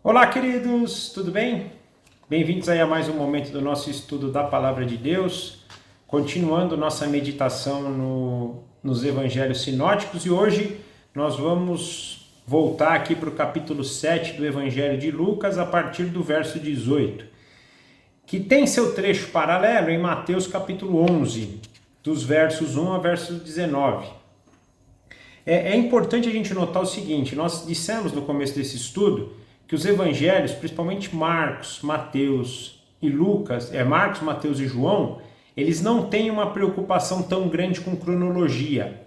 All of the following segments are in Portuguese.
Olá, queridos, tudo bem? Bem-vindos aí a mais um momento do nosso estudo da Palavra de Deus, continuando nossa meditação nos Evangelhos Sinóticos, e hoje nós vamos voltar aqui para o capítulo 7 do Evangelho de Lucas, a partir do verso 18, que tem seu trecho paralelo em Mateus capítulo 11, dos versos 1 a verso 19. É importante a gente notar o seguinte: nós dissemos no começo desse estudo que os evangelhos, principalmente Marcos, Mateus e Lucas, Marcos, Mateus e João, eles não têm uma preocupação tão grande com cronologia.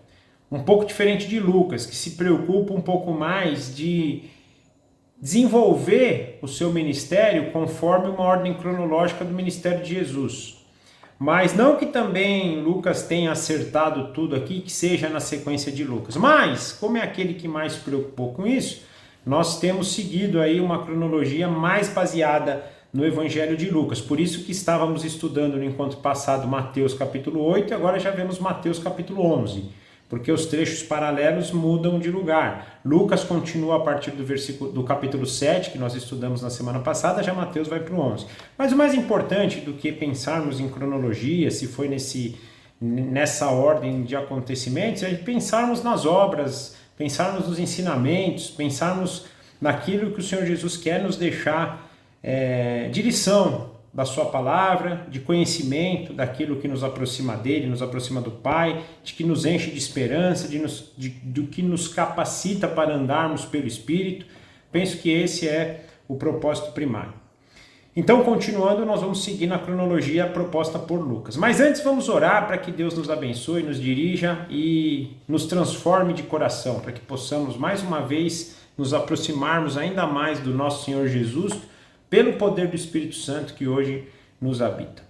Um pouco diferente de Lucas, que se preocupa um pouco mais de desenvolver o seu ministério conforme uma ordem cronológica do ministério de Jesus. Mas não que também Lucas tenha acertado tudo aqui, que seja na sequência de Lucas. Mas, como é aquele que mais se preocupou com isso, nós temos seguido aí uma cronologia mais baseada no Evangelho de Lucas. Por isso que estávamos estudando no encontro passado Mateus capítulo 8 e agora já vemos Mateus capítulo 11, porque os trechos paralelos mudam de lugar. Lucas continua a partir do capítulo 7, que nós estudamos na semana passada, já Mateus vai para o 11. Mas o mais importante do que pensarmos em cronologia, se foi nessa ordem de acontecimentos, é pensarmos nas obras, pensarmos nos ensinamentos, pensarmos naquilo que o Senhor Jesus quer nos deixar de lição da sua palavra, de conhecimento daquilo que nos aproxima dele, nos aproxima do Pai, de que nos enche de esperança, do que nos capacita para andarmos pelo Espírito. Penso que esse é o propósito primário. Então, continuando, nós vamos seguir na cronologia proposta por Lucas. Mas antes vamos orar para que Deus nos abençoe, nos dirija e nos transforme de coração, para que possamos mais uma vez nos aproximarmos ainda mais do nosso Senhor Jesus, pelo poder do Espírito Santo que hoje nos habita.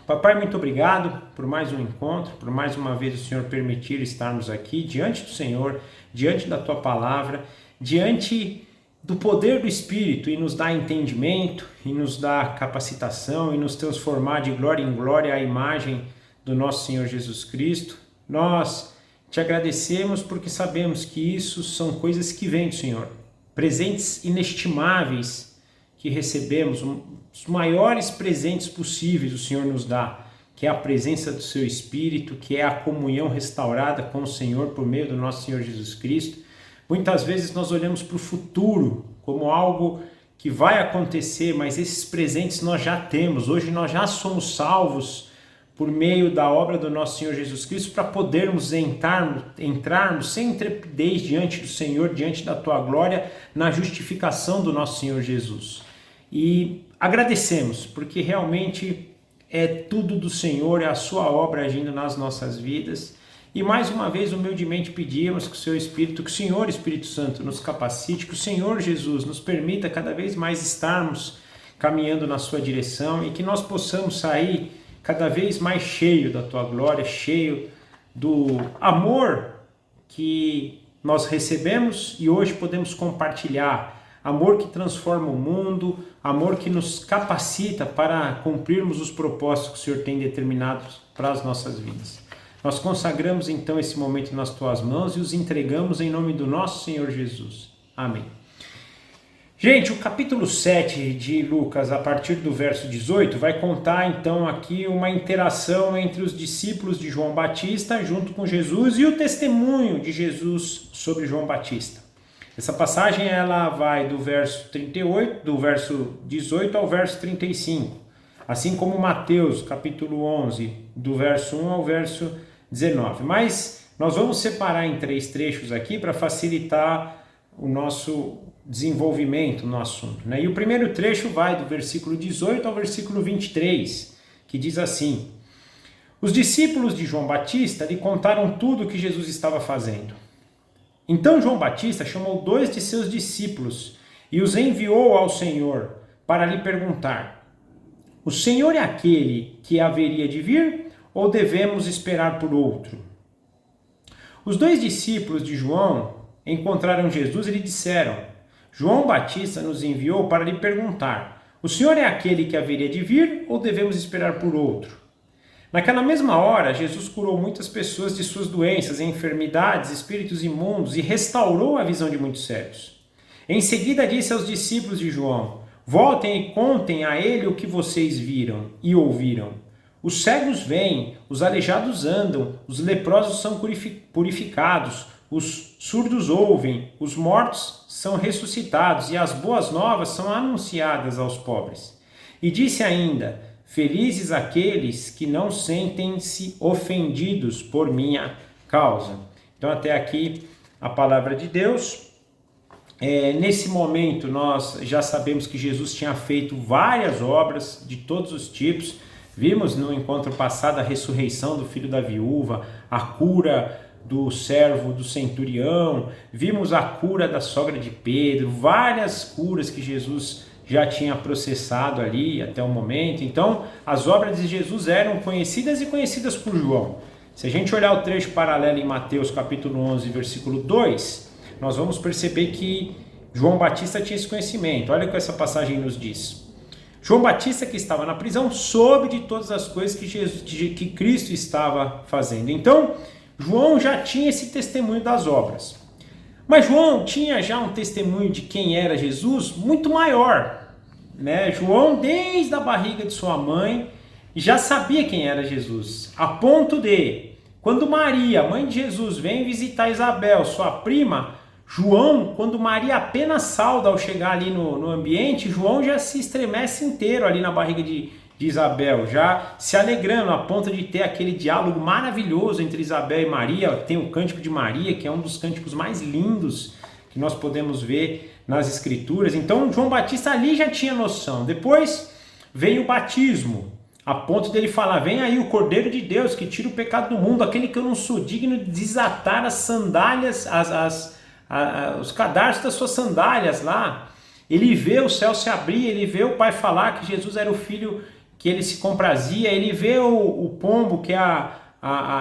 Papai, muito obrigado por mais um encontro, por mais uma vez o Senhor permitir estarmos aqui diante do Senhor, diante da Tua palavra, diante do poder do Espírito, e nos dá entendimento, e nos dá capacitação, e nos transformar de glória em glória à imagem do nosso Senhor Jesus Cristo. Nós te agradecemos porque sabemos que isso são coisas que vêm do Senhor, presentes inestimáveis que recebemos, os maiores presentes possíveis o Senhor nos dá, que é a presença do seu Espírito, que é a comunhão restaurada com o Senhor por meio do nosso Senhor Jesus Cristo. Muitas vezes nós olhamos para o futuro como algo que vai acontecer, mas esses presentes nós já temos. Hoje nós já somos salvos por meio da obra do nosso Senhor Jesus Cristo, para podermos entrarmos sem intrepidez diante do Senhor, diante da Tua glória, na justificação do nosso Senhor Jesus. E agradecemos, porque realmente é tudo do Senhor, é a Sua obra agindo nas nossas vidas. E mais uma vez, humildemente pedimos que o Seu Espírito, que o Senhor Espírito Santo nos capacite, que o Senhor Jesus nos permita cada vez mais estarmos caminhando na Sua direção e que nós possamos sair cada vez mais cheio da Tua glória, cheio do amor que nós recebemos e hoje podemos compartilhar. Amor que transforma o mundo, amor que nos capacita para cumprirmos os propósitos que o Senhor tem determinados para as nossas vidas. Nós consagramos então esse momento nas Tuas mãos e os entregamos em nome do nosso Senhor Jesus. Amém. Gente, o capítulo 7 de Lucas, a partir do verso 18, vai contar então aqui uma interação entre os discípulos de João Batista junto com Jesus e o testemunho de Jesus sobre João Batista. Essa passagem ela vai do verso 38, do verso 18 ao verso 35, assim como Mateus, capítulo 11, do verso 1 ao verso 19. Mas nós vamos separar em 3 trechos aqui para facilitar o nosso desenvolvimento no assunto, né? E o primeiro trecho vai do versículo 18 ao versículo 23, que diz assim: Os discípulos de João Batista lhe contaram tudo o que Jesus estava fazendo. Então João Batista chamou 2 de seus discípulos e os enviou ao Senhor para lhe perguntar: O Senhor é aquele que haveria de vir ou devemos esperar por outro? Os 2 discípulos de João encontraram Jesus e lhe disseram: João Batista nos enviou para lhe perguntar: O Senhor é aquele que haveria de vir ou devemos esperar por outro? Naquela mesma hora, Jesus curou muitas pessoas de suas doenças, enfermidades, espíritos imundos e restaurou a visão de muitos cegos. Em seguida disse aos discípulos de João: voltem e contem a ele o que vocês viram e ouviram. Os cegos veem, os aleijados andam, os leprosos são purificados, os surdos ouvem, os mortos são ressuscitados e as boas novas são anunciadas aos pobres. E disse ainda: felizes aqueles que não sentem-se ofendidos por minha causa. Então até aqui a palavra de Deus. Nesse momento nós já sabemos que Jesus tinha feito várias obras de todos os tipos. Vimos no encontro passado a ressurreição do filho da viúva, a cura do servo do centurião, vimos a cura da sogra de Pedro, várias curas que Jesus já tinha processado ali até o momento. Então as obras de Jesus eram conhecidas e conhecidas por João. Se a gente olhar o trecho paralelo em Mateus capítulo 11, versículo 2, nós vamos perceber que João Batista tinha esse conhecimento. Olha o que essa passagem nos diz. João Batista, que estava na prisão, soube de todas as coisas que Cristo estava fazendo. Então, João já tinha esse testemunho das obras. Mas João tinha já um testemunho de quem era Jesus muito maior, né? João, desde a barriga de sua mãe, já sabia quem era Jesus. A ponto de, quando Maria, mãe de Jesus, vem visitar Isabel, sua prima, João, quando Maria apenas sauda ao chegar ali no ambiente, João já se estremece inteiro ali na barriga de Isabel, já se alegrando a ponto de ter aquele diálogo maravilhoso entre Isabel e Maria. Tem o Cântico de Maria, que é um dos cânticos mais lindos que nós podemos ver nas Escrituras. Então João Batista ali já tinha noção. Depois vem o batismo, a ponto dele falar: vem aí o Cordeiro de Deus que tira o pecado do mundo, aquele que eu não sou digno de desatar as sandálias, os cadarços das suas sandálias lá. Ele vê o céu se abrir, ele vê o Pai falar que Jesus era o Filho que ele se comprazia, ele vê o pombo, que é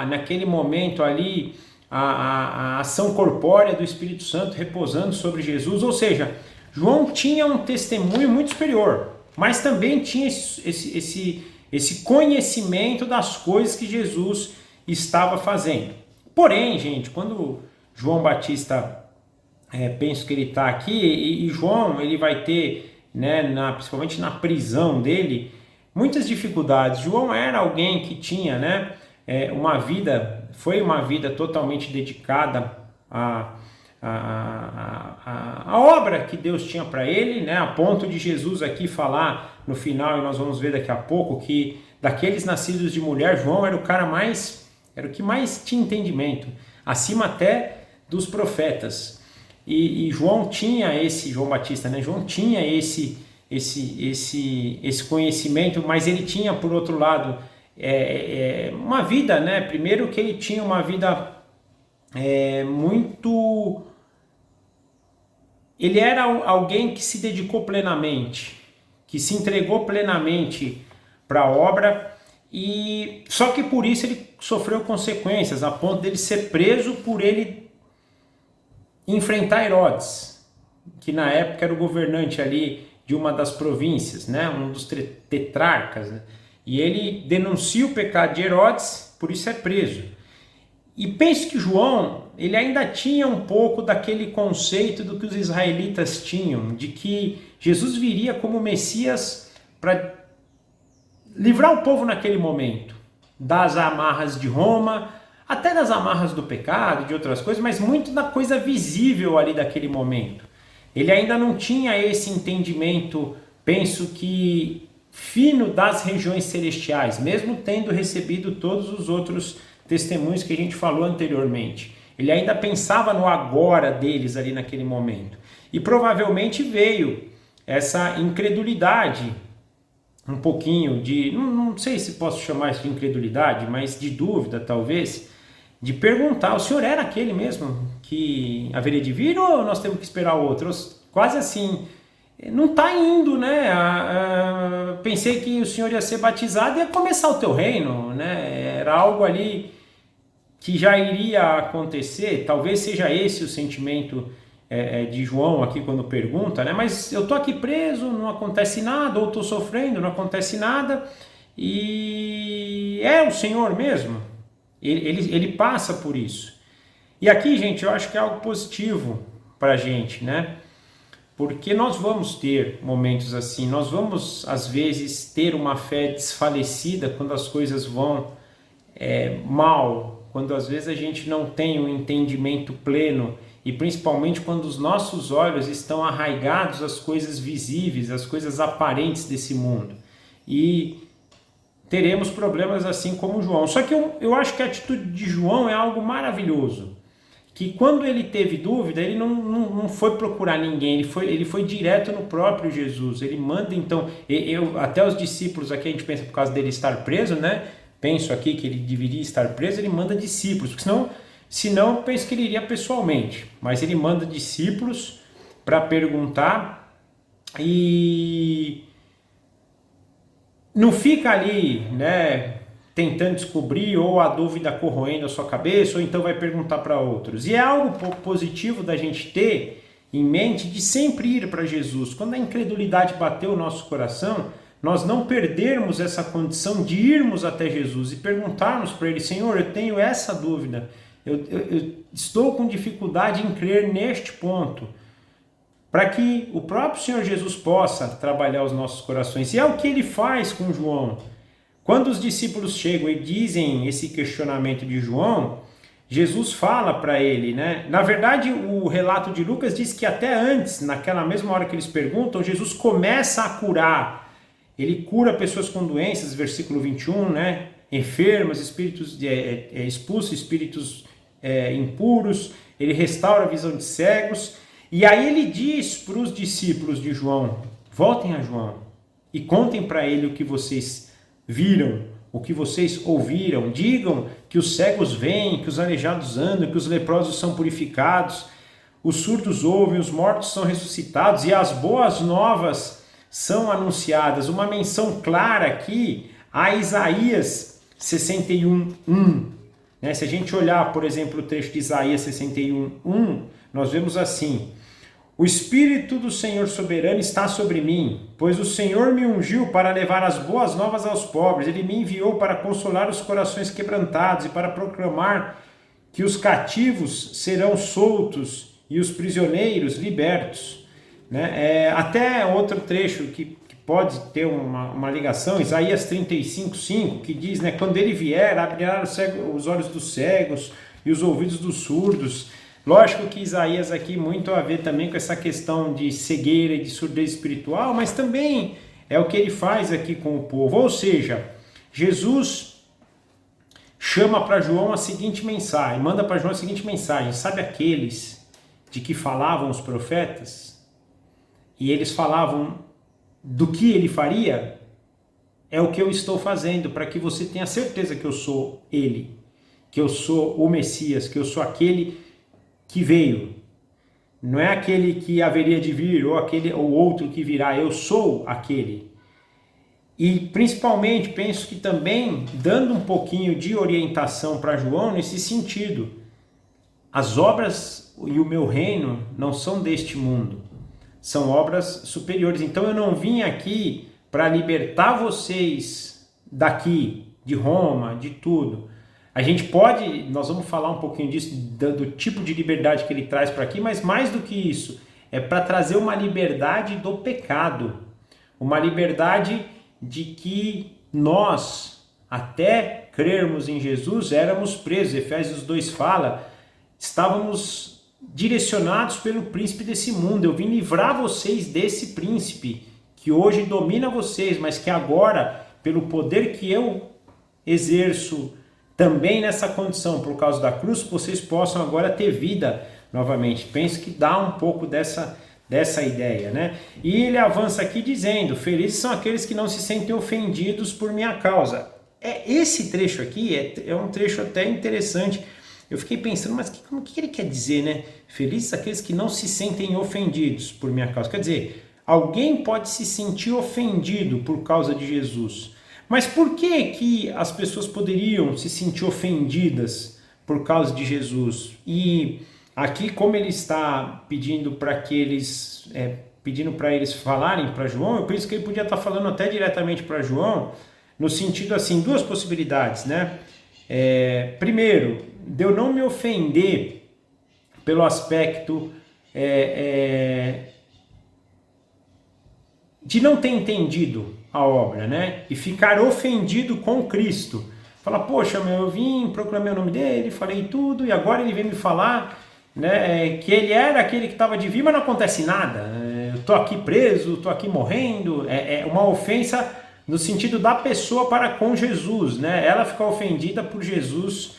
naquele momento ali, a ação corpórea do Espírito Santo repousando sobre Jesus. Ou seja, João tinha um testemunho muito superior, mas também tinha esse conhecimento das coisas que Jesus estava fazendo. Porém, gente, quando João Batista... penso que ele está aqui, e João ele vai ter, né, principalmente na prisão dele, muitas dificuldades. João era alguém que tinha, né, foi uma vida totalmente dedicada à obra que Deus tinha para ele, né, a ponto de Jesus aqui falar no final, e nós vamos ver daqui a pouco, que daqueles nascidos de mulher, João era o que mais tinha entendimento, acima até dos profetas. E João Batista, né? João tinha esse conhecimento, mas ele tinha, por outro lado, uma vida, né? Primeiro que ele tinha uma vida muito... Ele era alguém que se dedicou plenamente, que se entregou plenamente para a obra, e só que por isso ele sofreu consequências, a ponto dele ser preso por ele enfrentar Herodes, que na época era o governante ali de uma das províncias, né? Um dos tetrarcas, né? E ele denuncia o pecado de Herodes, por isso é preso. E penso que João, ele ainda tinha um pouco daquele conceito do que os israelitas tinham, de que Jesus viria como Messias para livrar o povo naquele momento, das amarras de Roma, até das amarras do pecado, de outras coisas, mas muito da coisa visível ali daquele momento. Ele ainda não tinha esse entendimento, penso que fino, das regiões celestiais, mesmo tendo recebido todos os outros testemunhos que a gente falou anteriormente. Ele ainda pensava no agora deles ali naquele momento. E provavelmente veio essa incredulidade, um pouquinho de, não sei se posso chamar isso de incredulidade, mas de dúvida talvez, de perguntar: o senhor era aquele mesmo que haveria de vir, ou nós temos que esperar outro? Quase assim, não está indo, né? Pensei que o senhor ia ser batizado e ia começar o teu reino, né? Era algo ali que já iria acontecer. Talvez seja esse o sentimento de João aqui quando pergunta, né? Mas eu tô aqui preso, não acontece nada, ou estou sofrendo, não acontece nada, e é o Senhor mesmo? Ele passa por isso. E aqui, gente, eu acho que é algo positivo para a gente, né? porque nós vamos ter momentos assim, nós vamos às vezes ter uma fé desfalecida quando as coisas vão mal, quando às vezes a gente não tem um entendimento pleno e principalmente quando os nossos olhos estão arraigados às coisas visíveis, às coisas aparentes desse mundo. E teremos problemas assim como João. Só que eu acho que a atitude de João é algo maravilhoso. Que quando ele teve dúvida, ele não foi procurar ninguém, ele foi direto no próprio Jesus. Ele manda então, até os discípulos aqui, a gente pensa por causa dele estar preso, né? Penso aqui que ele deveria estar preso, ele manda discípulos, porque senão eu penso que ele iria pessoalmente. Mas ele manda discípulos para perguntar e não fica ali, né, tentando descobrir ou a dúvida corroendo a sua cabeça, ou então vai perguntar para outros. E é algo positivo da gente ter em mente de sempre ir para Jesus. Quando a incredulidade bateu o nosso coração, nós não perdermos essa condição de irmos até Jesus e perguntarmos para Ele: Senhor, eu tenho essa dúvida, eu estou com dificuldade em crer neste ponto, para que o próprio Senhor Jesus possa trabalhar os nossos corações. E é o que Ele faz com João. Quando os discípulos chegam e dizem esse questionamento de João, Jesus fala para ele, né? Na verdade, o relato de Lucas diz que até antes, naquela mesma hora que eles perguntam, Jesus começa a curar. Ele cura pessoas com doenças, versículo 21, né? Enfermas, expulsa espíritos impuros, ele restaura a visão de cegos. E aí ele diz para os discípulos de João: voltem a João e contem para ele o que vocês viram, o que vocês ouviram. Digam que os cegos veem, que os aleijados andam, que os leprosos são purificados, os surdos ouvem, os mortos são ressuscitados e as boas novas são anunciadas. Uma menção clara aqui a Isaías 61:1. Né? Se a gente olhar, por exemplo, o trecho de Isaías 61:1, nós vemos assim: o Espírito do Senhor soberano está sobre mim, pois o Senhor me ungiu para levar as boas novas aos pobres. Ele me enviou para consolar os corações quebrantados e para proclamar que os cativos serão soltos e os prisioneiros libertos. Né? Até outro trecho que pode ter uma ligação, Isaías 35:5, que diz, né, quando ele vier, abrirá os olhos dos cegos e os ouvidos dos surdos. Lógico que Isaías aqui muito a ver também com essa questão de cegueira e de surdez espiritual, mas também é o que ele faz aqui com o povo. Ou seja, Jesus chama para João a seguinte mensagem, manda para João a seguinte mensagem: sabe aqueles de que falavam os profetas? E eles falavam do que ele faria? É o que eu estou fazendo, para que você tenha certeza que eu sou ele, que eu sou o Messias, que eu sou aquele que veio. Não é aquele que haveria de vir ou outro que virá, eu sou aquele. E principalmente penso que também dando um pouquinho de orientação para João nesse sentido: as obras e o meu reino não são deste mundo, são obras superiores. Então eu não vim aqui para libertar vocês daqui, de Roma, de tudo. A gente pode, nós vamos falar um pouquinho disso, do tipo de liberdade que ele traz para aqui, mas mais do que isso, é para trazer uma liberdade do pecado, uma liberdade de que nós, até crermos em Jesus, éramos presos. Efésios 2 fala, estávamos direcionados pelo príncipe desse mundo. Eu vim livrar vocês desse príncipe que hoje domina vocês, mas que agora, pelo poder que eu exerço também nessa condição, por causa da cruz, vocês possam agora ter vida novamente. Penso que dá um pouco dessa ideia, né? E ele avança aqui dizendo: felizes são aqueles que não se sentem ofendidos por minha causa. Esse trecho aqui é um trecho até interessante. Eu fiquei pensando, mas o que ele quer dizer, né? Felizes aqueles que não se sentem ofendidos por minha causa. Quer dizer, alguém pode se sentir ofendido por causa de Jesus. Mas por que as pessoas poderiam se sentir ofendidas por causa de Jesus? E aqui, como ele está pedindo para eles falarem para João, eu penso que ele podia estar falando até diretamente para João, no sentido assim, duas possibilidades, né? Primeiro, de eu não me ofender pelo aspecto de não ter entendido a obra, né? E ficar ofendido com Cristo. Falar, poxa, eu vim, proclamei o nome dele, falei tudo, e agora ele vem me falar, né, que ele era aquele que estava de vir, mas não acontece nada. Eu estou aqui preso, estou aqui morrendo. É uma ofensa no sentido da pessoa para com Jesus, né? Ela fica ofendida por Jesus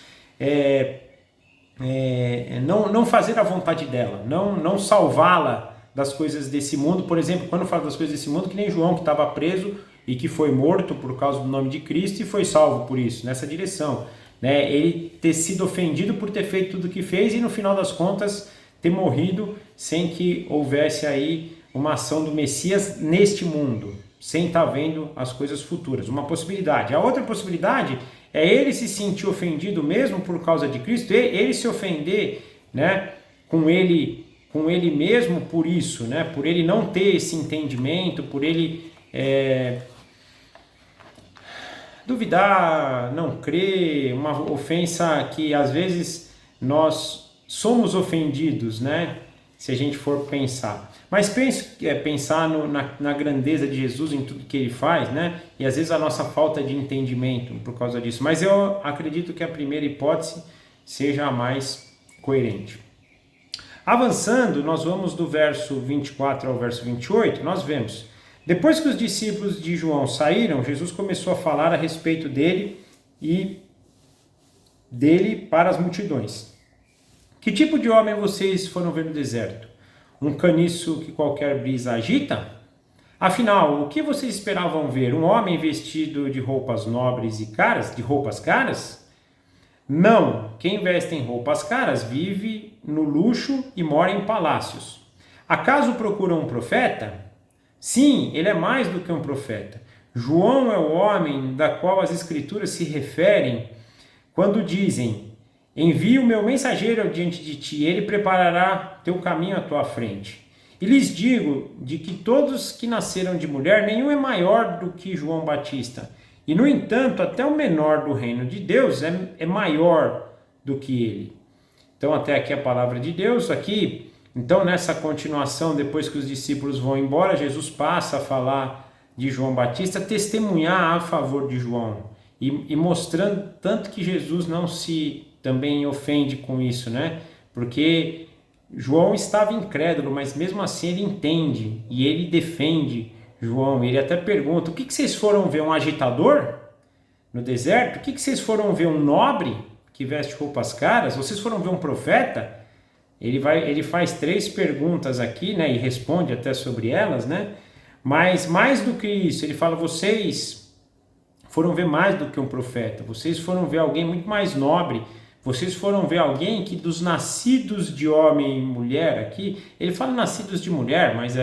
não fazer a vontade dela, não salvá-la das coisas desse mundo. Por exemplo, quando fala das coisas desse mundo, que nem João, que estava preso e que foi morto por causa do nome de Cristo e foi salvo por isso, nessa direção, né? Ele ter sido ofendido por ter feito tudo o que fez e no final das contas ter morrido sem que houvesse aí uma ação do Messias neste mundo, sem estar vendo as coisas futuras. Uma possibilidade. A outra possibilidade é ele se sentir ofendido mesmo por causa de Cristo, ele se ofender, né, com ele mesmo por isso, né, por ele não ter esse entendimento, por ele duvidar, não crer, uma ofensa que às vezes nós somos ofendidos, né, se a gente for pensar. Mas pensar na grandeza de Jesus, em tudo que ele faz, né? E às vezes a nossa falta de entendimento por causa disso. Mas eu acredito que a primeira hipótese seja a mais coerente. Avançando, nós vamos do verso 24 ao verso 28, nós vemos: depois que os discípulos de João saíram, Jesus começou a falar a respeito dele e dele para as multidões. Que tipo de homem vocês foram ver no deserto? Um caniço que qualquer brisa agita? Afinal, o que vocês esperavam ver? Um homem vestido de roupas nobres e caras? De roupas caras? Não, quem veste em roupas caras vive no luxo e mora em palácios. Acaso procuram um profeta? Sim, ele é mais do que um profeta. João é o homem da qual as escrituras se referem quando dizem: envie o meu mensageiro diante de ti, ele preparará teu caminho à tua frente. E lhes digo de que todos que nasceram de mulher, nenhum é maior do que João Batista. E, no entanto, até o menor do reino de Deus é maior do que ele. Então, até aqui a palavra de Deus. Aqui, então, nessa continuação, depois que os discípulos vão embora, Jesus passa a falar de João Batista, testemunhar a favor de João. E mostrando tanto que Jesus não se também ofende com isso, né? Porque João estava incrédulo, mas mesmo assim ele entende e ele defende João. Ele até pergunta: o que vocês foram ver? Um agitador no deserto? O que vocês foram ver? Um nobre que veste roupas caras? Vocês foram ver um profeta? Ele faz 3 perguntas aqui, né? E responde até sobre elas, né? Mas mais do que isso, ele fala: vocês foram ver mais do que um profeta. Vocês foram ver alguém muito mais nobre. Vocês foram ver alguém que dos nascidos de homem e mulher aqui, ele fala nascidos de mulher, mas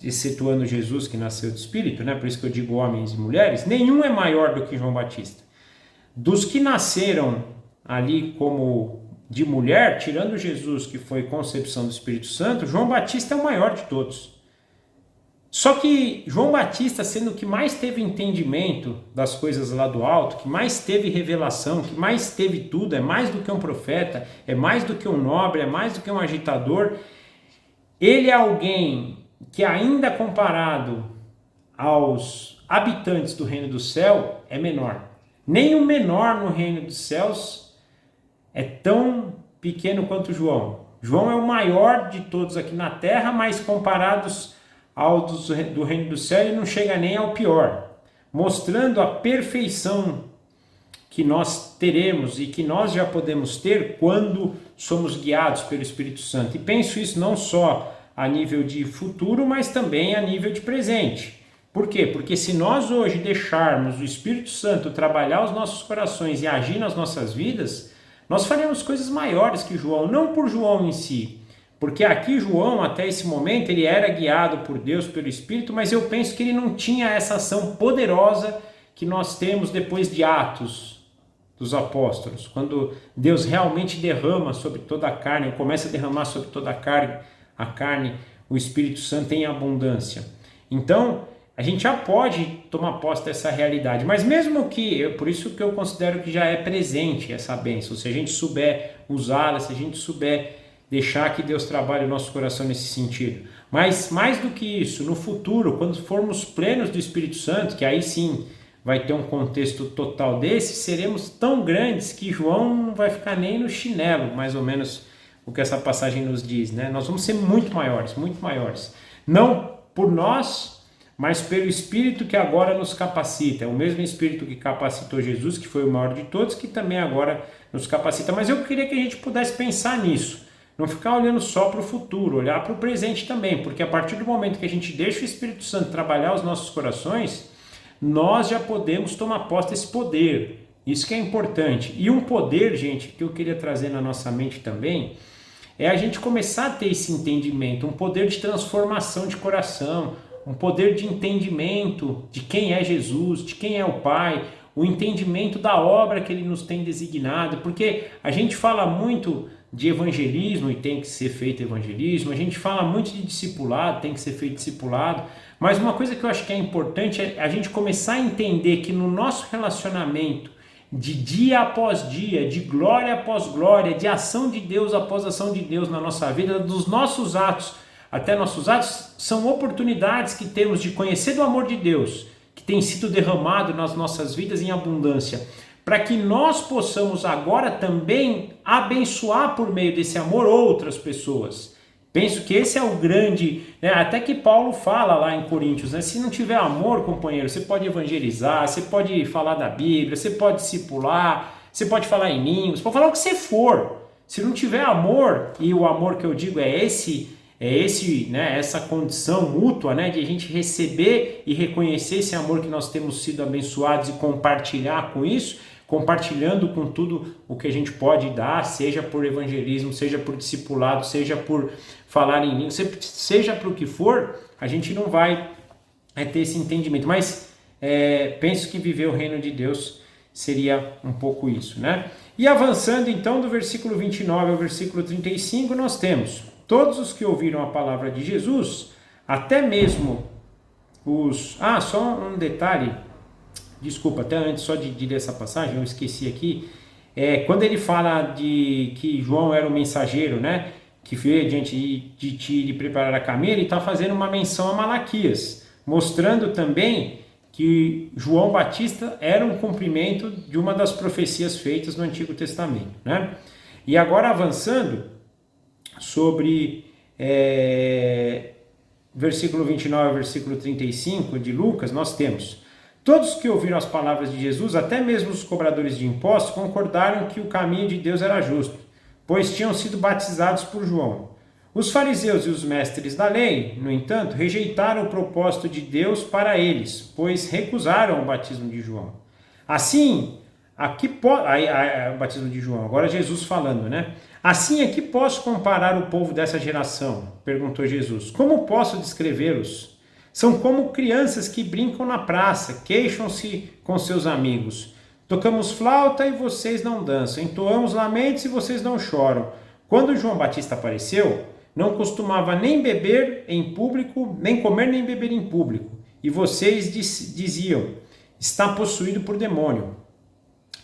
excetuando Jesus que nasceu do Espírito, né? Por isso que eu digo homens e mulheres, nenhum é maior do que João Batista. Dos que nasceram ali como de mulher, tirando Jesus que foi concepção do Espírito Santo, João Batista é o maior de todos. Só que João Batista, sendo o que mais teve entendimento das coisas lá do alto, que mais teve revelação, que mais teve tudo, é mais do que um profeta, é mais do que um nobre, é mais do que um agitador, ele é alguém que, ainda comparado aos habitantes do reino do céu, é menor. Nem o menor no reino dos céus é tão pequeno quanto João. João é o maior de todos aqui na terra, mas comparados ao do reino do céu, ele não chega nem ao pior, mostrando a perfeição que nós teremos e que nós já podemos ter quando somos guiados pelo Espírito Santo. E penso isso não só a nível de futuro, mas também a nível de presente. Por quê? Porque se nós hoje deixarmos o Espírito Santo trabalhar os nossos corações e agir nas nossas vidas, nós faremos coisas maiores que João, não por João em si, porque aqui João, até esse momento, ele era guiado por Deus, pelo Espírito, mas eu penso que ele não tinha essa ação poderosa que nós temos depois de Atos dos Apóstolos, quando Deus realmente derrama sobre toda a carne, começa a derramar sobre toda a carne, o Espírito Santo em abundância. Então, a gente já pode tomar posse dessa realidade, mas mesmo que, por isso que eu considero que já é presente essa bênção, se a gente souber usá-la, se a gente souber deixar que Deus trabalhe o nosso coração nesse sentido. Mas mais do que isso, no futuro, quando formos plenos do Espírito Santo, que aí sim vai ter um contexto total desse, seremos tão grandes que João não vai ficar nem no chinelo, mais ou menos o que essa passagem nos diz, né? Nós vamos ser muito maiores, muito maiores. Não por nós, mas pelo Espírito que agora nos capacita. É o mesmo Espírito que capacitou Jesus, que foi o maior de todos, que também agora nos capacita. Mas eu queria que a gente pudesse pensar nisso. Não ficar olhando só para o futuro, olhar para o presente também. Porque a partir do momento que a gente deixa o Espírito Santo trabalhar os nossos corações, nós já podemos tomar posse desse poder. Isso que é importante. E um poder, gente, que eu queria trazer na nossa mente também, é a gente começar a ter esse entendimento, um poder de transformação de coração, um poder de entendimento de quem é Jesus, de quem é o Pai, o entendimento da obra que Ele nos tem designado, porque a gente fala muito de evangelismo e tem que ser feito evangelismo, a gente fala muito de discipulado, tem que ser feito discipulado, mas uma coisa que eu acho que é importante é a gente começar a entender que no nosso relacionamento, de dia após dia, de glória após glória, de ação de Deus após ação de Deus na nossa vida, dos nossos atos até nossos atos, são oportunidades que temos de conhecer do amor de Deus, que tem sido derramado nas nossas vidas em abundância, para que nós possamos agora também abençoar por meio desse amor outras pessoas. Penso que esse é o grande, né? Até que Paulo fala lá em Coríntios, né? Se não tiver amor, companheiro, você pode evangelizar, você pode falar da Bíblia, você pode discipular, você pode falar em línguas, pode falar o que você for. Se não tiver amor, e o amor que eu digo é esse, né? Essa condição mútua, né? De a gente receber e reconhecer esse amor que nós temos sido abençoados e compartilhar com isso, compartilhando com tudo o que a gente pode dar, seja por evangelismo, seja por discipulado, seja por falar em língua, seja por o que for, a gente não vai ter esse entendimento. Mas penso que viver o reino de Deus seria um pouco isso, né? E avançando então do versículo 29 ao versículo 35, nós temos: todos os que ouviram a palavra de Jesus, até mesmo os... só um detalhe, desculpa, até antes só de ler essa passagem, eu esqueci aqui, quando ele fala de que João era o mensageiro, né, que veio diante de ti e preparar a caminho, ele está fazendo uma menção a Malaquias, mostrando também que João Batista era um cumprimento de uma das profecias feitas no Antigo Testamento, né? E agora avançando sobre versículo 29 versículo 35 de Lucas, nós temos: todos que ouviram as palavras de Jesus, até mesmo os cobradores de impostos, concordaram que o caminho de Deus era justo, pois tinham sido batizados por João. Os fariseus e os mestres da lei, no entanto, rejeitaram o propósito de Deus para eles, pois recusaram o batismo de João. Assim, o batismo de João, agora Jesus falando, né? Assim, aqui posso comparar o povo dessa geração? Perguntou Jesus. Como posso descrevê-los? São como crianças que brincam na praça, queixam-se com seus amigos. Tocamos flauta e vocês não dançam, entoamos lamentos e vocês não choram. Quando João Batista apareceu, não costumava nem beber em público, nem comer nem beber em público. E vocês diziam: está possuído por demônio.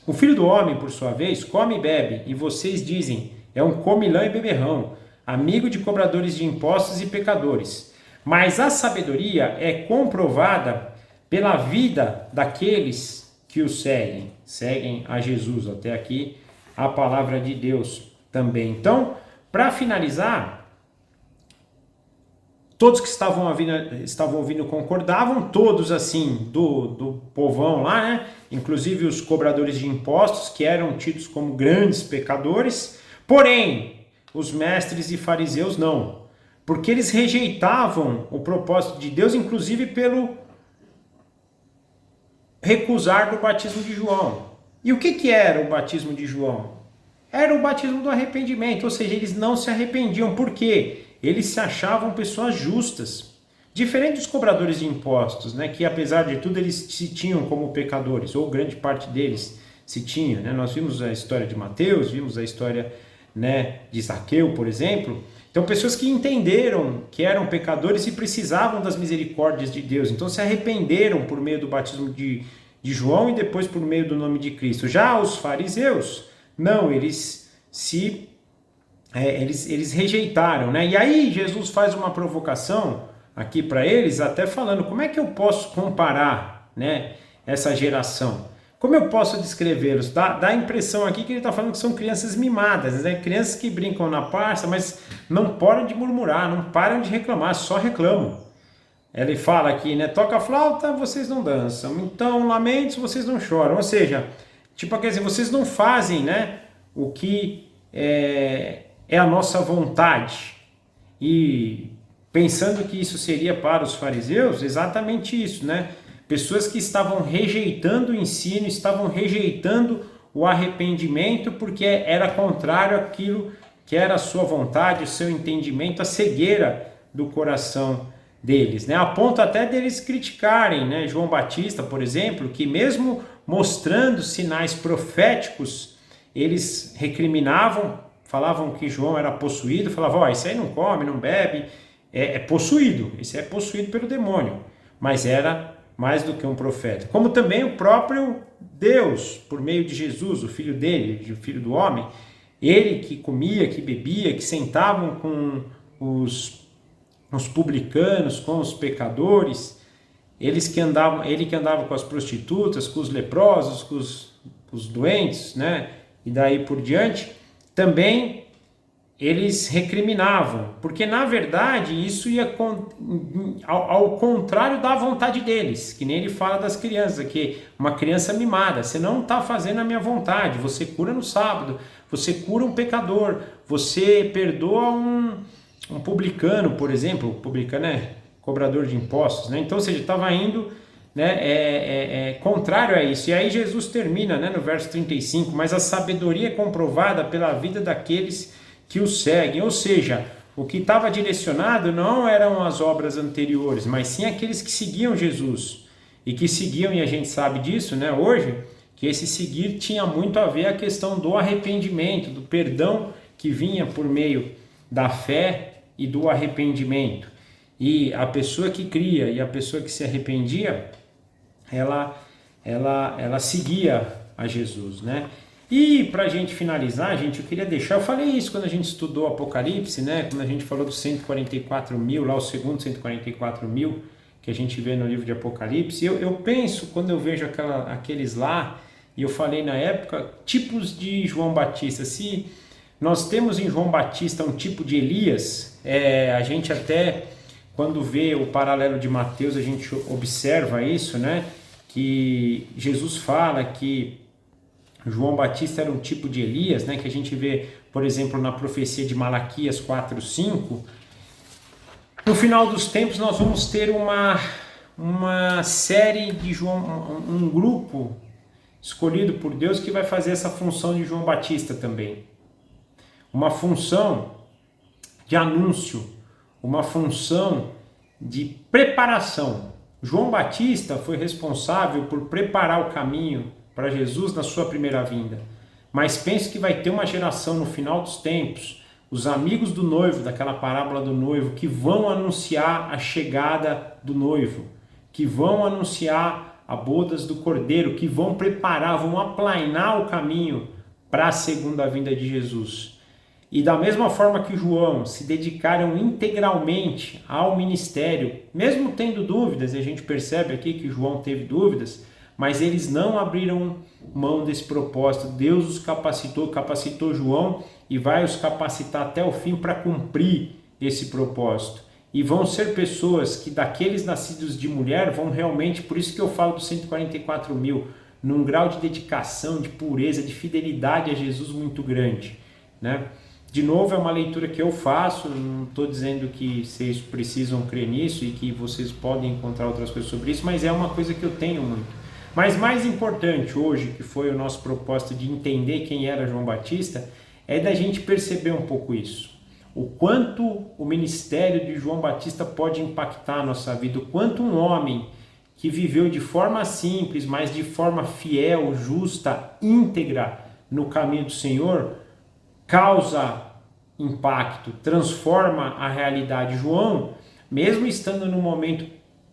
O Filho do Homem, por sua vez, come e bebe, e vocês dizem: é um comilão e beberrão, amigo de cobradores de impostos e pecadores. Mas a sabedoria é comprovada pela vida daqueles que o seguem a Jesus. Até aqui a palavra de Deus também. Então, para finalizar, todos que estavam ouvindo concordavam, todos assim, do povão lá, né? Inclusive os cobradores de impostos, que eram tidos como grandes pecadores, porém, os mestres e fariseus não, porque eles rejeitavam o propósito de Deus, inclusive pelo recusar do batismo de João. E o que era o batismo de João? Era o batismo do arrependimento, ou seja, eles não se arrependiam. Por quê? Eles se achavam pessoas justas. Diferente dos cobradores de impostos, né, que apesar de tudo eles se tinham como pecadores, ou grande parte deles se tinha, né? Nós vimos a história de Mateus, vimos a história, né, de Zaqueu, por exemplo. Então, pessoas que entenderam que eram pecadores e precisavam das misericórdias de Deus. Então, se arrependeram por meio do batismo de João e depois por meio do nome de Cristo. Já os fariseus, não, eles se eles rejeitaram, né? E aí Jesus faz uma provocação aqui para eles, até falando como é que eu posso comparar, né, essa geração. Como eu posso descrevê-los? Dá a impressão aqui que ele está falando que são crianças mimadas, né? Crianças que brincam na praça, mas não param de murmurar, não param de reclamar, só reclamam. Ele fala aqui, né? Toca a flauta, vocês não dançam. Então, lamentos, vocês não choram. Ou seja, tipo, quer dizer, vocês não fazem, né, o que é a nossa vontade. E pensando que isso seria para os fariseus, exatamente isso, né? Pessoas que estavam rejeitando o ensino, estavam rejeitando o arrependimento, porque era contrário àquilo que era a sua vontade, o seu entendimento, a cegueira do coração deles, né? A ponto até deles criticarem, né? João Batista, por exemplo, que mesmo mostrando sinais proféticos, eles recriminavam, falavam que João era possuído, falavam, ó, esse aí não come, não bebe, é possuído, esse é possuído pelo demônio, mas era mais do que um profeta. Como também o próprio Deus, por meio de Jesus, o filho dele, o filho do homem, ele que comia, que bebia, que sentavam com os publicanos, com os pecadores, ele que andava com as prostitutas, com os leprosos, com os doentes, né? E daí por diante, também eles recriminavam, porque na verdade isso ia ao contrário da vontade deles, que nem ele fala das crianças aqui, uma criança mimada, você não está fazendo a minha vontade, você cura no sábado, você cura um pecador, você perdoa um publicano, por exemplo, o publicano é cobrador de impostos, né? Então, ou seja, estava indo, né, contrário a isso. E aí Jesus termina, né, no verso 35, mas a sabedoria é comprovada pela vida daqueles que o seguem, ou seja, o que estava direcionado não eram as obras anteriores, mas sim aqueles que seguiam Jesus, e que seguiam, e a gente sabe disso, né, hoje, que esse seguir tinha muito a ver a questão do arrependimento, do perdão que vinha por meio da fé e do arrependimento. E a pessoa que cria e a pessoa que se arrependia, ela seguia a Jesus, né? E para a gente finalizar, gente, eu queria deixar, eu falei isso quando a gente estudou Apocalipse, né? Quando a gente falou dos 144 mil, lá o segundo 144 mil, que a gente vê no livro de Apocalipse, eu penso, quando eu vejo aqueles lá, e eu falei na época, tipos de João Batista. Se nós temos em João Batista um tipo de Elias, a gente até, quando vê o paralelo de Mateus, a gente observa isso, né? Que Jesus fala que João Batista era um tipo de Elias, né? Que a gente vê, por exemplo, na profecia de Malaquias 4:5. No final dos tempos nós vamos ter uma série de João, um grupo escolhido por Deus que vai fazer essa função de João Batista também. Uma função de anúncio, uma função de preparação. João Batista foi responsável por preparar o caminho para Jesus na sua primeira vinda. Mas penso que vai ter uma geração no final dos tempos, os amigos do noivo, daquela parábola do noivo, que vão anunciar a chegada do noivo, que vão anunciar a bodas do Cordeiro, que vão preparar, vão aplainar o caminho para a segunda vinda de Jesus. E da mesma forma que João se dedicaram integralmente ao ministério, mesmo tendo dúvidas, e a gente percebe aqui que João teve dúvidas, mas eles não abriram mão desse propósito. Deus os capacitou João e vai os capacitar até o fim para cumprir esse propósito. E vão ser pessoas que daqueles nascidos de mulher vão realmente, por isso que eu falo dos 144 mil, num grau de dedicação, de pureza, de fidelidade a Jesus muito grande, né? De novo, é uma leitura que eu faço, não estou dizendo que vocês precisam crer nisso e que vocês podem encontrar outras coisas sobre isso, mas é uma coisa que eu tenho muito. Mas mais importante hoje, que foi o nosso propósito de entender quem era João Batista, é da gente perceber um pouco isso. O quanto o ministério de João Batista pode impactar a nossa vida, o quanto um homem que viveu de forma simples, mas de forma fiel, justa, íntegra no caminho do Senhor, causa impacto, transforma a realidade. João, mesmo estando num momento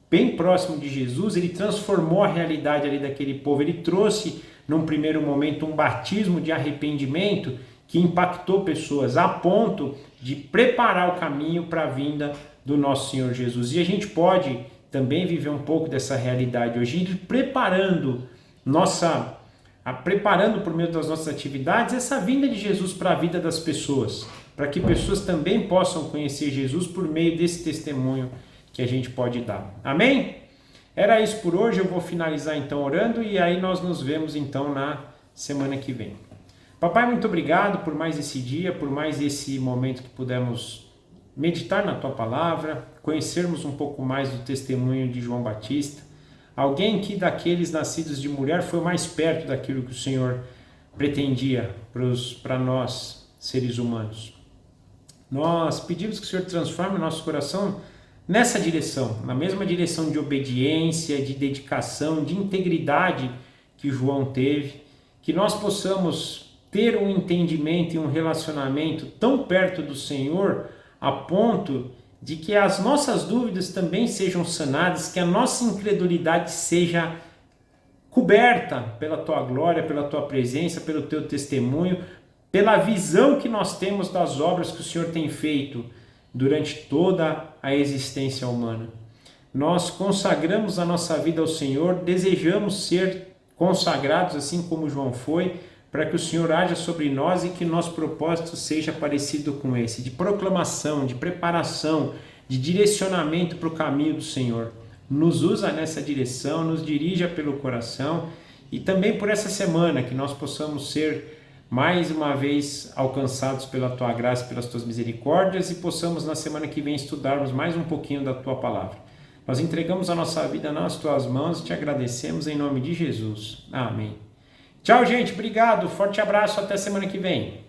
bem próximo de Jesus, ele transformou a realidade ali daquele povo, ele trouxe num primeiro momento um batismo de arrependimento que impactou pessoas a ponto de preparar o caminho para a vinda do nosso Senhor Jesus. E a gente pode também viver um pouco dessa realidade hoje, ir preparando por meio das nossas atividades essa vinda de Jesus para a vida das pessoas, para que pessoas também possam conhecer Jesus por meio desse testemunho que a gente pode dar. Amém? Era isso por hoje, eu vou finalizar então orando e aí nós nos vemos então na semana que vem. Papai, muito obrigado por mais esse dia, por mais esse momento que pudemos meditar na Tua Palavra, conhecermos um pouco mais do testemunho de João Batista, alguém que daqueles nascidos de mulher foi mais perto daquilo que o Senhor pretendia para nós, seres humanos. Nós pedimos que o Senhor transforme o nosso coração nessa direção, na mesma direção de obediência, de dedicação, de integridade que João teve, que nós possamos ter um entendimento e um relacionamento tão perto do Senhor a ponto de que as nossas dúvidas também sejam sanadas, que a nossa incredulidade seja coberta pela Tua glória, pela Tua presença, pelo Teu testemunho, pela visão que nós temos das obras que o Senhor tem feito durante toda a existência humana. Nós consagramos a nossa vida ao Senhor, desejamos ser consagrados assim como João foi, para que o Senhor haja sobre nós e que nosso propósito seja parecido com esse, de proclamação, de preparação, de direcionamento para o caminho do Senhor. Nos usa nessa direção, nos dirija pelo coração e também por essa semana, que nós possamos ser mais uma vez alcançados pela Tua graça, pelas Tuas misericórdias e possamos na semana que vem estudarmos mais um pouquinho da Tua Palavra. Nós entregamos a nossa vida nas Tuas mãos e te agradecemos em nome de Jesus. Amém. Tchau, gente. Obrigado. Forte abraço. Até semana que vem.